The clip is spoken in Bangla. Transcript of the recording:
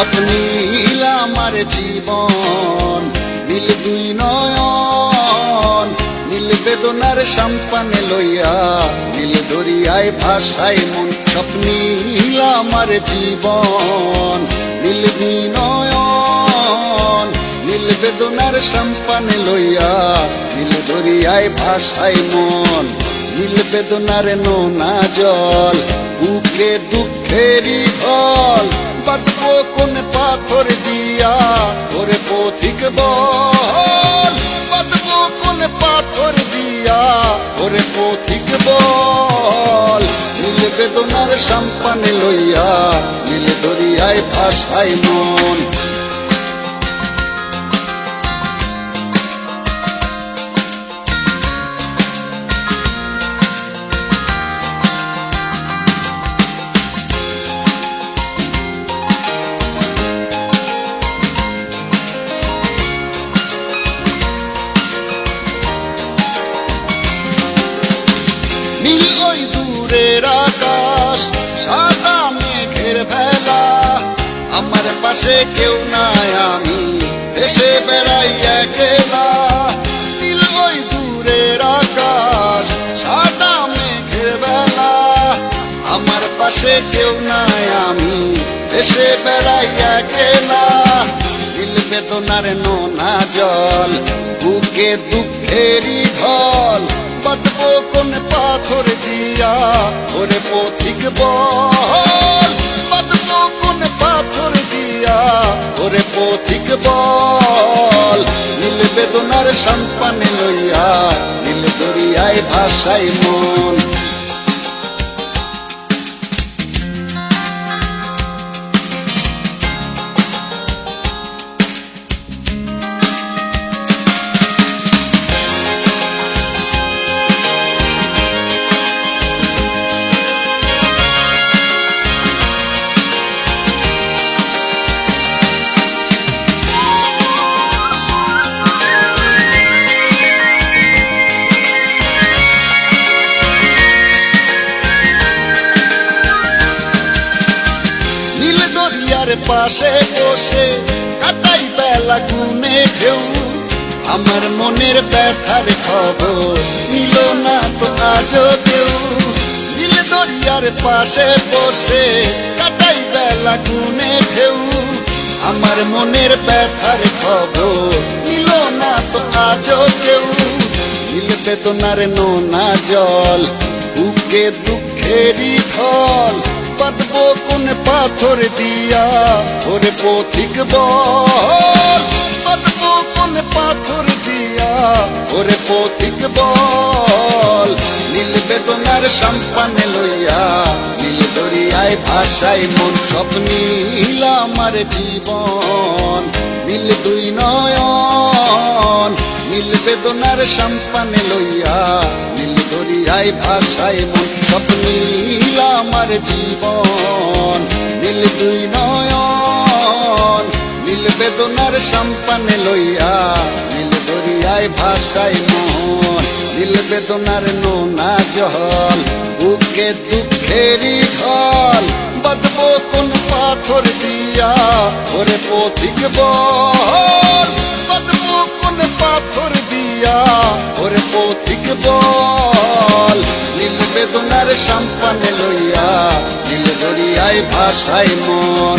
স্বপ্নীল আমার জীবন, নীল দুই নয়ন, নীল বেদনার সম্পানে লইয়া, নীল দরিয়ায় ভাসায় মন। স্বপ্নীল আমার জীবন, নীল দুই নয়ন, নীল বেদনার সম্পানে লইয়া, নীল দরিয়ায় ভাসায় মন। নীল বেদনার নোনা জল, বুকে দুঃখেরই ঢল, বাঁধবো কোন পাথর দিয়া ওরে পথিক বল, বাঁধবো কোন পাথর দিয়া ওরে পথিক বল। নীল বেদনার সম্পানে লইয়া, নীল দরিয়ায় ভাসায় মন। নীল ওই দূরের আকাশ, সাদা মেঘের ভেলা, আমার পাশে কেউ নাই, আমি দেশে বেড়াই একলা। নীল ওই দূরের আকাশ, সাদা মেঘের ভেলা, আমার পাশে কেউ নাই, আমি দেশে বেড়াই একলা। নীল বেদনার নোনা জল, বুকে দুঃখেরই ঢল, বাঁধবো কোন পাথর দিয়া ওরে পথিক বল, বাঁধবো কোন পাথর দিয়া ওরে পথিক বল। নীল বেদনার সম্পানে লইয়া, নীল দরিয়ায় ভাসায় মন। পাশে বসে কাটাই বেলা গুনে ঢেউ, আমার মনের ব্যথার খবর নিল না তো আজও কেউ। নীল দরিয়ার পাশে বসে কাটাই বেলা গুনে ঢেউ, আমার মনের ব্যথার খবর নিল না তো আজও কেউ। নীল বেদনার নোনা জল, বুকে দুঃখেরই ঢল, বাঁধবো কোন পাথর দিয়া ওরে পথিক বল, বাঁধবো কোন পাথর দিয়া ওরে পথিক বল। নীল বেদনার সম্পানে লইয়া, নীল দরিয়ায় ভাসায় মন। স্বপ্নীল আমার জীবন, নীল দুই নয়ন, নীল বেদনার সম্পানে লইয়া, নীল দরিয়ায় ভাসায় মন। স্বপ্নীল আমার জীবন, নীল দুই নয়ন, নীল বেদনার সম্পানে লইয়া, নীল দরিয়ায় ভাসায় মন। নীল বেদনার নোনা জল, বুকে দুঃখেরই ঢল, বাঁধবো কোন পাথর দিয়া ওরে পথিক বল, বাঁধবো কোন পাথর দিয়া ওরে পথিক বল। নীল বেদনার সম্পানে লইয়া, নীল দরিয়ায় ভাসায় মন।